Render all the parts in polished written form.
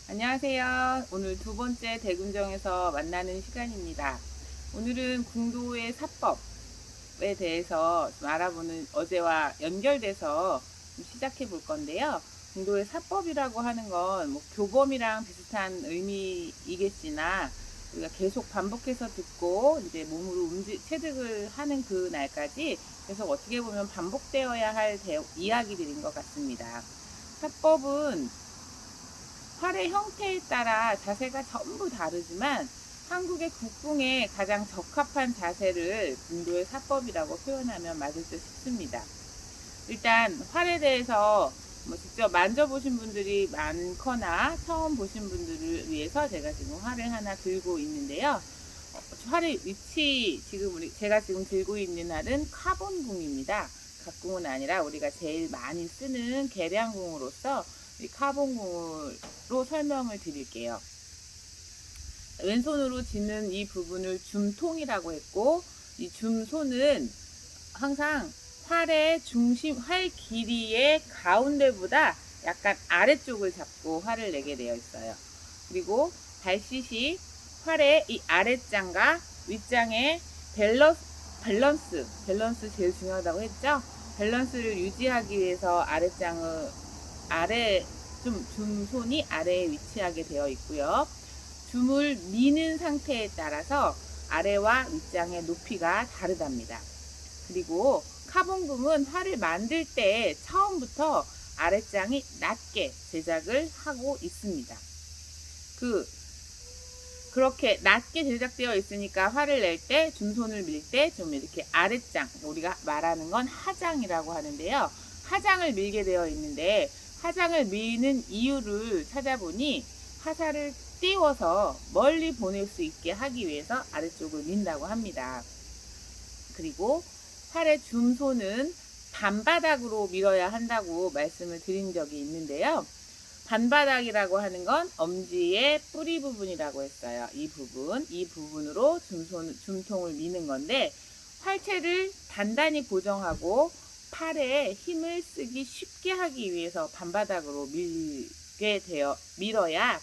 안녕하세요. 오늘 두 번째 대군정에서 만나는 시간입니다. 오늘은 궁도의 사법에 대해서 좀 알아보는 어제와 연결돼서 좀 시작해 볼 건데요. 궁도의 사법이라고 하는 건 뭐 교범이랑 비슷한 의미이겠으나 우리가 계속 반복해서 듣고 이제 몸으로 체득을 하는 그 날까지 계속 어떻게 보면 반복되어야 할 이야기들인 것 같습니다. 사법은 활의 형태에 따라 자세가 전부 다르지만 한국의 국궁에 가장 적합한 자세를 궁도의 사법이라고 표현하면 맞을 듯 싶습니다. 일단 활에 대해서 직접 만져보신 분들이 많거나 처음 보신 분들을 위해서 제가 지금 활을 하나 들고 있는데요. 활의 위치, 제가 지금 들고 있는 활은 카본궁입니다. 각궁은 아니라 우리가 제일 많이 쓰는 계량궁으로서 이 카본궁으로 설명을 드릴게요. 왼손으로 짚는 이 부분을 줌통이라고 했고, 이 줌손은 항상 활의 중심, 활 길이의 가운데보다 약간 아래쪽을 잡고 활을 내게 되어 있어요. 그리고 발짓이 활의 이 아랫장과 윗장의 밸런스 제일 중요하다고 했죠. 밸런스를 유지하기 위해서 줌손이 아래에 위치하게 되어 있고요. 줌을 미는 상태에 따라서 아래와 윗장의 높이가 다르답니다. 그리고 카본궁은 활을 만들 때 처음부터 아랫장이 낮게 제작을 하고 있습니다. 그렇게 낮게 제작되어 있으니까 활을 낼 때, 줌손을 밀 때 좀 이렇게 아랫장, 우리가 말하는 건 하장이라고 하는데요. 하장을 밀게 되어 있는데, 하장을 미는 이유를 찾아보니 화살을 띄워서 멀리 보낼 수 있게 하기 위해서 아래쪽을 민다고 합니다. 그리고 활의 줌손은 반바닥으로 밀어야 한다고 말씀을 드린 적이 있는데요. 반바닥이라고 하는 건 엄지의 뿌리 부분이라고 했어요. 이 부분으로 줌통을 미는 건데, 활체를 단단히 고정하고 팔에 힘을 쓰기 쉽게 하기 위해서 반바닥으로 밀어야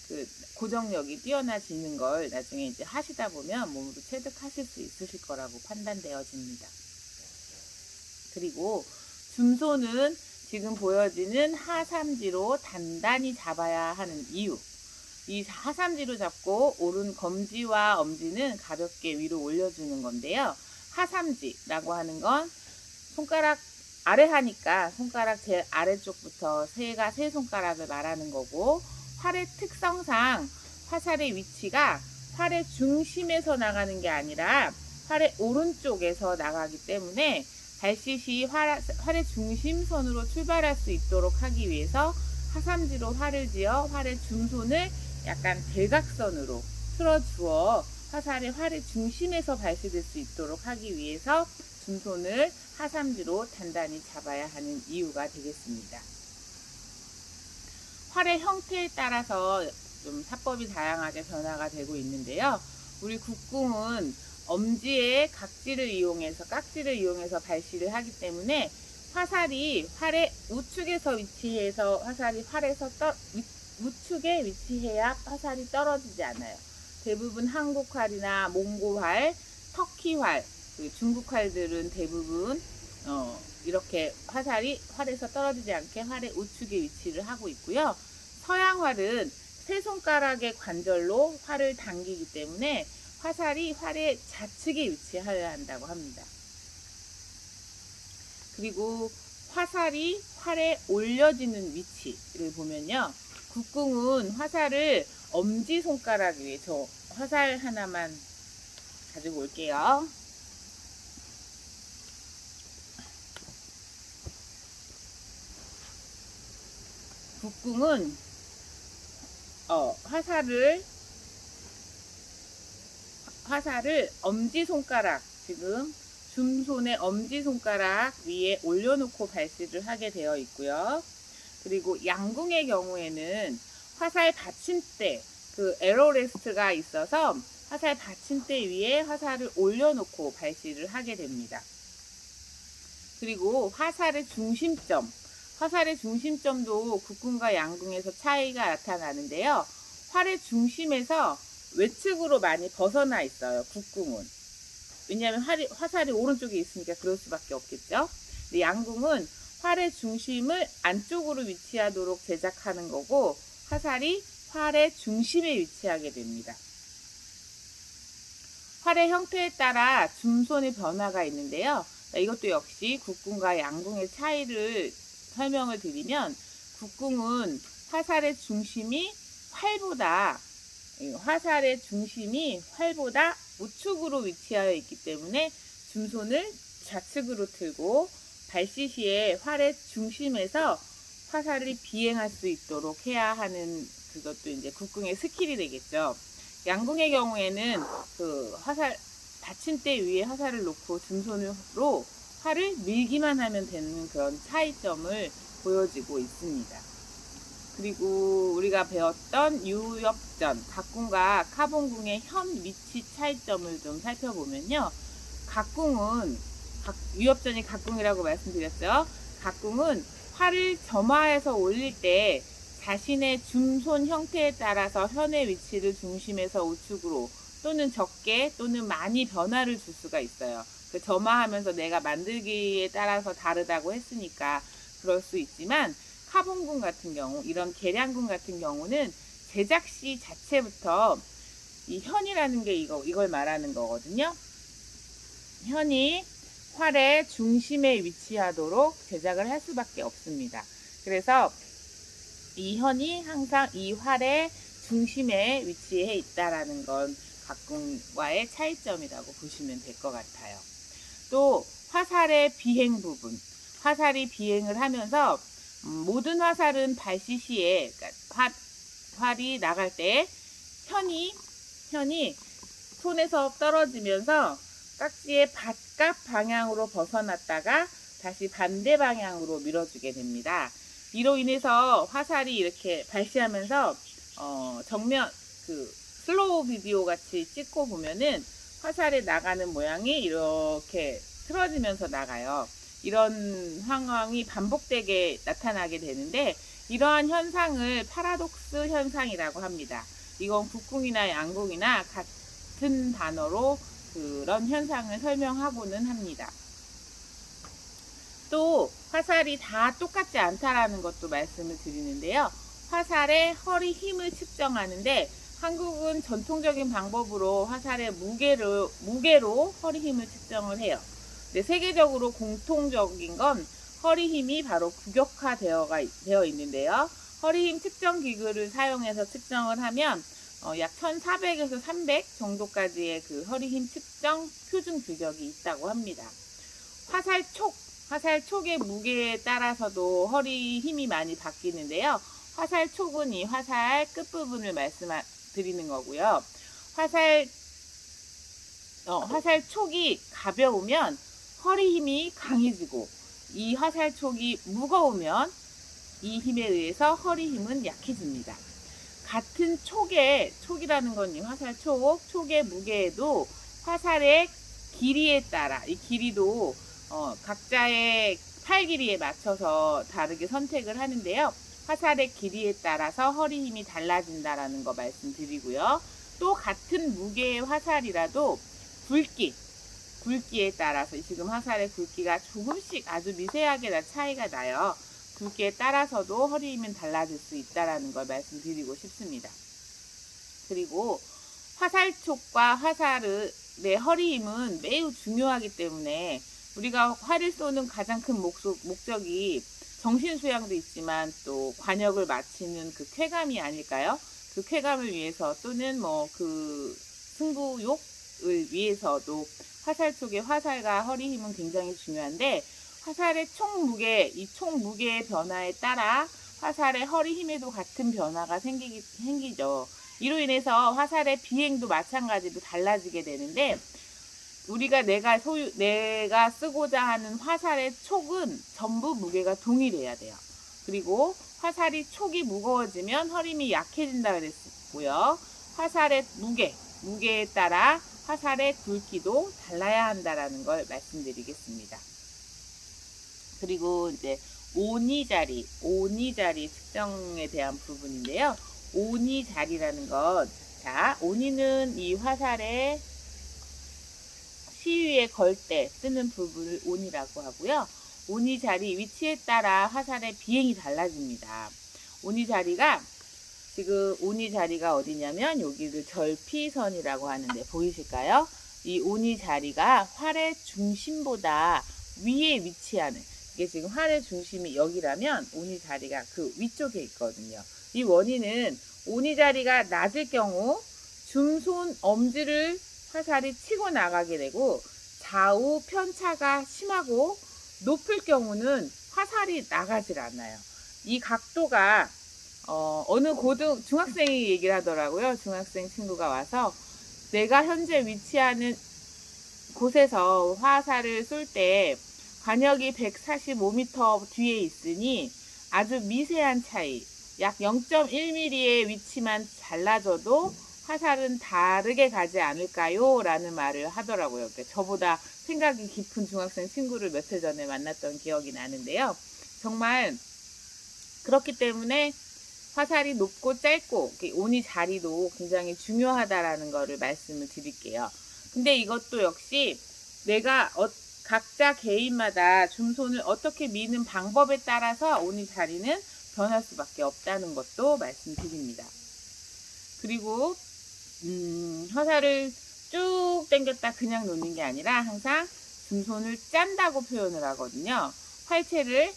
그 고정력이 뛰어나지는 걸 나중에 이제 하시다 보면 몸으로 체득하실 수 있으실 거라고 판단되어집니다. 그리고 줌손은 지금 보여지는 하삼지로 단단히 잡아야 하는 이유. 이 하삼지로 잡고 오른 검지와 엄지는 가볍게 위로 올려주는 건데요. 하삼지라고 하는 건 손가락 아래 하니까 손가락 제일 아래쪽부터 세 손가락을 말하는 거고, 활의 특성상 화살의 위치가 활의 중심에서 나가는 게 아니라 활의 오른쪽에서 나가기 때문에 발짓이 활의 중심선으로 출발할 수 있도록 하기 위해서 하삼지로 활을 지어 활의 줌손을 약간 대각선으로 틀어주어 화살이 활의 중심에서 발시될 수 있도록 하기 위해서 줌손을 하삼지로 단단히 잡아야 하는 이유가 되겠습니다. 활의 형태에 따라서 좀 사법이 다양하게 변화가 되고 있는데요. 우리 국궁은 엄지의 깍지를 이용해서 발시를 하기 때문에 화살이 활의 우측에서 위치해서 우측에 위치해야 화살이 떨어지지 않아요. 대부분 한국 활이나 몽고 활, 터키 활, 중국 활들은 대부분 이렇게 화살이 활에서 떨어지지 않게 활의 우측에 위치를 하고 있고요. 서양 활은 세 손가락의 관절로 활을 당기기 때문에 화살이 활의 좌측에 위치해야 한다고 합니다. 그리고 화살이 활에 올려지는 위치를 보면요. 국궁은 화살을 엄지손가락 위에, 저 화살 하나만 가지고 올게요. 국궁은 화살을 엄지손가락, 지금 줌손의 엄지손가락 위에 올려놓고 발시를 하게 되어 있고요. 그리고 양궁의 경우에는 화살 받침대, 에러레스트가 있어서 화살 받침대 위에 화살을 올려놓고 발시를 하게 됩니다. 그리고 화살의 중심점, 화살의 중심점도 국궁과 양궁에서 차이가 나타나는데요. 활의 중심에서 외측으로 많이 벗어나 있어요. 국궁은. 왜냐하면 화살이 오른쪽에 있으니까 그럴 수밖에 없겠죠. 근데 양궁은 활의 중심을 안쪽으로 위치하도록 제작하는 거고 화살이 활의 중심에 위치하게 됩니다. 활의 형태에 따라 줌손의 변화가 있는데요. 이것도 역시 국궁과 양궁의 차이를 설명을 드리면 국궁은 화살의 중심이 활보다 우측으로 위치하여 있기 때문에 줌손을 좌측으로 틀고 발시시에 활의 중심에서 화살을 비행할 수 있도록 해야 하는 그것도 이제 국궁의 스킬이 되겠죠. 양궁의 경우에는 그 화살 받침대 위에 화살을 놓고 줌손으로 활을 밀기만 하면 되는 그런 차이점을 보여지고 있습니다. 그리고 우리가 배웠던 유엽전, 각궁과 카본궁의 현 위치 차이점을 좀 살펴보면요. 각궁은 유엽전이 각궁이라고 말씀드렸죠. 각궁은 활을 점화해서 올릴 때 자신의 줌손 형태에 따라서 현의 위치를 중심에서 우측으로 또는 적게 또는 많이 변화를 줄 수가 있어요. 그 점화하면서 내가 만들기에 따라서 다르다고 했으니까 그럴 수 있지만 카본궁 같은 경우, 이런 계량궁 같은 경우는 제작 시 자체부터 이 현이라는 게 이걸 말하는 거거든요. 현이 활의 중심에 위치하도록 제작을 할 수밖에 없습니다. 그래서 이 현이 항상 이 활의 중심에 위치해 있다라는 건 각궁과의 차이점이라고 보시면 될 것 같아요. 또 화살의 비행 부분, 화살이 비행을 하면서 모든 화살은 발시시에 그러니까 활이 나갈 때 현이 손에서 떨어지면서 깍지의 바깥 방향으로 벗어났다가 다시 반대 방향으로 밀어주게 됩니다. 이로 인해서 화살이 이렇게 발시하면서 정면 슬로우 비디오 같이 찍고 보면은 화살이 나가는 모양이 이렇게 틀어지면서 나가요. 이런 상황이 반복되게 나타나게 되는데 이러한 현상을 파라독스 현상이라고 합니다. 이건 국궁이나 양궁이나 같은 단어로 그런 현상을 설명하고는 합니다. 또 화살이 다 똑같지 않다라는 것도 말씀을 드리는데요. 화살의 허리 힘을 측정하는데 한국은 전통적인 방법으로 화살의 무게로 허리 힘을 측정을 해요. 근데 세계적으로 공통적인 건 허리 힘이 바로 규격화되어 있는데요. 허리 힘 측정 기구를 사용해서 측정을 하면 약 1400에서 300 정도까지의 그 허리 힘 측정 표준 규격이 있다고 합니다. 화살촉의 무게에 따라서도 허리 힘이 많이 바뀌는데요. 화살촉은 이 화살 끝부분을 말씀드리는 거고요. 화살촉이 가벼우면 허리 힘이 강해지고 이 화살촉이 무거우면 이 힘에 의해서 허리 힘은 약해집니다. 같은 촉이라는 건 이 촉의 무게에도 화살의 길이에 따라 이 길이도 각자의 팔 길이에 맞춰서 다르게 선택을 하는데요. 화살의 길이에 따라서 허리 힘이 달라진다라는 거 말씀드리고요. 또 같은 무게의 화살이라도 굵기에 따라서 지금 화살의 굵기가 조금씩 아주 미세하게 차이가 나요. 굵기에 따라서도 허리 힘은 달라질 수 있다라는 걸 말씀드리고 싶습니다. 그리고 화살촉과 화살의 허리 힘은 매우 중요하기 때문에 우리가 활을 쏘는 가장 큰 목적이 정신수양도 있지만 또 관역을 마치는 그 쾌감이 아닐까요? 그 쾌감을 위해서 또는 그 승부욕을 위해서도 화살촉의 화살과 허리 힘은 굉장히 중요한데 화살의 이 총 무게의 변화에 따라 화살의 허리 힘에도 같은 변화가 생기죠. 이로 인해서 화살의 비행도 마찬가지로 달라지게 되는데 우리가 내가 쓰고자 하는 화살의 촉은 전부 무게가 동일해야 돼요. 그리고 화살이 촉이 무거워지면 허리 힘이 약해진다 그랬고요. 화살의 무게에 따라 화살의 굵기도 달라야 한다라는 걸 말씀드리겠습니다. 그리고 이제 오니 자리 측정에 대한 부분인데요. 오니 자리라는 것, 자, 오니는 이 화살의 시위에 걸 때 쓰는 부분을 오니라고 하고요. 오니 자리 위치에 따라 화살의 비행이 달라집니다. 오니 자리가 지금 오니 자리가 어디냐면 여기를 절피선이라고 하는데 보이실까요? 이 오니 자리가 활의 중심보다 위에 위치하는, 이게 지금 활의 중심이 여기라면 오니 자리가 그 위쪽에 있거든요. 이 원인은 오니 자리가 낮을 경우 중손 엄지를 화살이 치고 나가게 되고, 좌우 편차가 심하고 높을 경우는 화살이 나가질 않아요. 이 각도가 어느 중학생이 얘기를 하더라고요. 중학생 친구가 와서 내가 현재 위치하는 곳에서 화살을 쏠 때 관역이 145m 뒤에 있으니 아주 미세한 차이, 약 0.1mm의 위치만 달라져도 화살은 다르게 가지 않을까요? 라는 말을 하더라고요. 그러니까 저보다 생각이 깊은 중학생 친구를 며칠 전에 만났던 기억이 나는데요. 정말 그렇기 때문에 화살이 높고 짧고 오니 자리도 굉장히 중요하다라는 거를 말씀을 드릴게요. 근데 이것도 역시 내가 각자 개인마다 줌손을 어떻게 미는 방법에 따라서 오니 자리는 변할 수밖에 없다는 것도 말씀드립니다. 그리고 화살을 쭉 당겼다 그냥 놓는 게 아니라 항상 줌손을 짠다고 표현을 하거든요. 활체를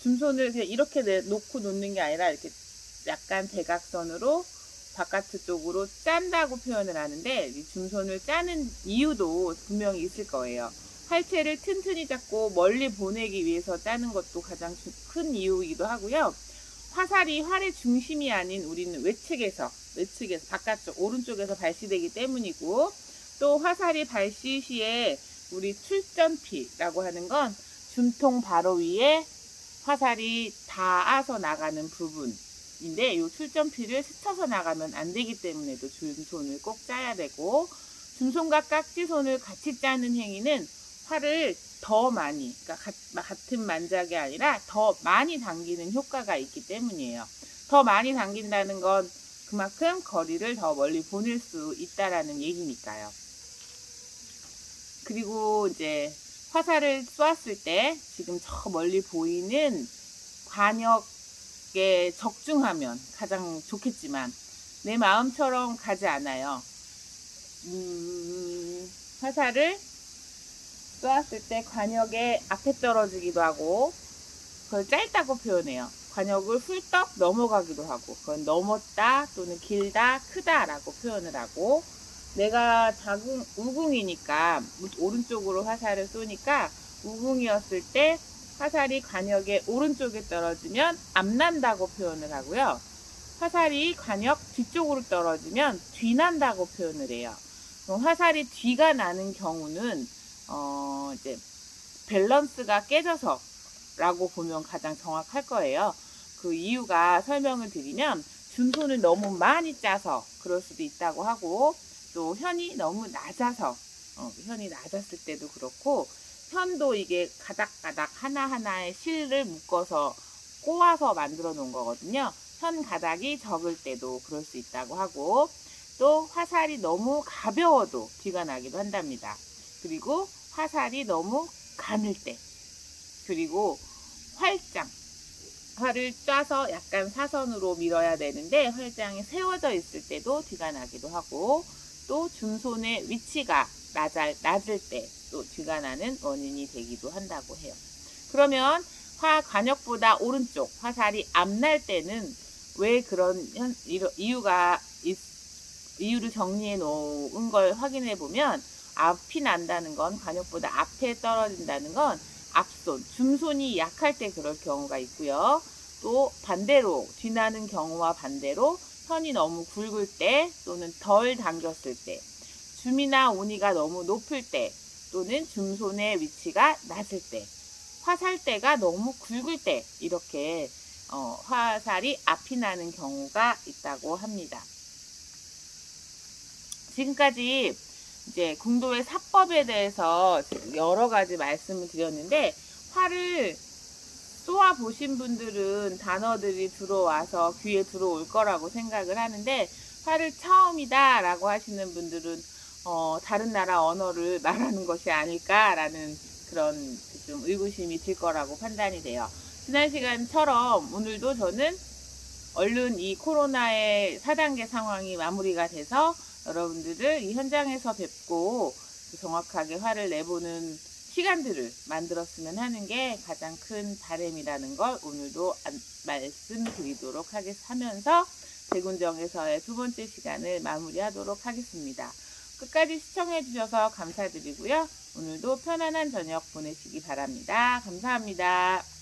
줌손을 그냥 이렇게 놓고 놓는 게 아니라 이렇게 약간 대각선으로 바깥 쪽으로 짠다고 표현을 하는데, 이 줌손을 짜는 이유도 분명히 있을 거예요. 활체를 튼튼히 잡고 멀리 보내기 위해서 짜는 것도 가장 큰 이유이기도 하고요. 화살이 활의 중심이 아닌 우리는 외측에서 바깥쪽 오른쪽에서 발시되기 때문이고, 또 화살이 발시 시에 우리 출전피라고 하는 건 줌통 바로 위에 화살이 닿아서 나가는 부분인데, 이 출전피를 스쳐서 나가면 안 되기 때문에도 줌손을 꼭 짜야 되고, 줌손과 깍지손을 같이 짜는 행위는 활을 더 많이, 그러니까 같은 만작이 아니라 더 많이 당기는 효과가 있기 때문이에요. 더 많이 당긴다는 건 그만큼 거리를 더 멀리 보낼 수 있다라는 얘기니까요. 그리고 이제 화살을 쏘았을 때 지금 저 멀리 보이는 관역에 적중하면 가장 좋겠지만 내 마음처럼 가지 않아요. 화살을 쏘았을 때 관역에 앞에 떨어지기도 하고, 그걸 짧다고 표현해요. 관역을 훌떡 넘어가기도 하고, 그건 넘었다 또는 길다, 크다라고 표현을 하고, 내가 우궁이니까 오른쪽으로 화살을 쏘니까 우궁이었을 때 화살이 관역의 오른쪽에 떨어지면 앞난다고 표현을 하고요. 화살이 관역 뒤쪽으로 떨어지면 뒤난다고 표현을 해요. 화살이 뒤가 나는 경우는 이제 밸런스가 깨져서 라고 보면 가장 정확할 거예요. 그 이유가 설명을 드리면 줌손을 너무 많이 짜서 그럴 수도 있다고 하고, 또 현이 너무 낮아서 현이 낮았을 때도 그렇고, 현도 이게 가닥가닥 하나하나의 실을 묶어서 꼬아서 만들어 놓은 거거든요. 현 가닥이 적을 때도 그럴 수 있다고 하고, 또 화살이 너무 가벼워도 뒤가 나기도 한답니다. 그리고 화살이 너무 가늘 때, 그리고 활을 쏴서 약간 사선으로 밀어야 되는데 활장이 세워져 있을 때도 뒤가 나기도 하고, 또 줌손의 위치가 낮을 때 또 뒤가 나는 원인이 되기도 한다고 해요. 그러면 관역보다 오른쪽 화살이 앞날 때는 왜 그런 이유를 정리해 놓은 걸 확인해 보면, 앞이 난다는 건 관역보다 앞에 떨어진다는 건 앞손, 줌손이 약할 때 그럴 경우가 있고요. 또 반대로 뒤나는 경우와 반대로 현이 너무 굵을 때 또는 덜 당겼을 때, 줌이나 오니가 너무 높을 때 또는 줌손의 위치가 낮을 때, 화살대가 너무 굵을 때 이렇게 화살이 앞이 나는 경우가 있다고 합니다. 지금까지 이제 궁도의 사법에 대해서 여러 가지 말씀을 드렸는데, 활을 쏘아 보신 분들은 단어들이 들어와서 귀에 들어올 거라고 생각을 하는데, 화를 처음이다라고 하시는 분들은 다른 나라 언어를 말하는 것이 아닐까라는 그런 좀 의구심이 들 거라고 판단이 돼요. 지난 시간처럼 오늘도 저는 얼른 이 코로나의 4단계 상황이 마무리가 돼서 여러분들을 이 현장에서 뵙고 정확하게 화를 내보는 시간들을 만들었으면 하는 게 가장 큰 바람이라는 걸 오늘도 말씀드리도록 하면서 대군정에서의 두 번째 시간을 마무리하도록 하겠습니다. 끝까지 시청해 주셔서 감사드리고요. 오늘도 편안한 저녁 보내시기 바랍니다. 감사합니다.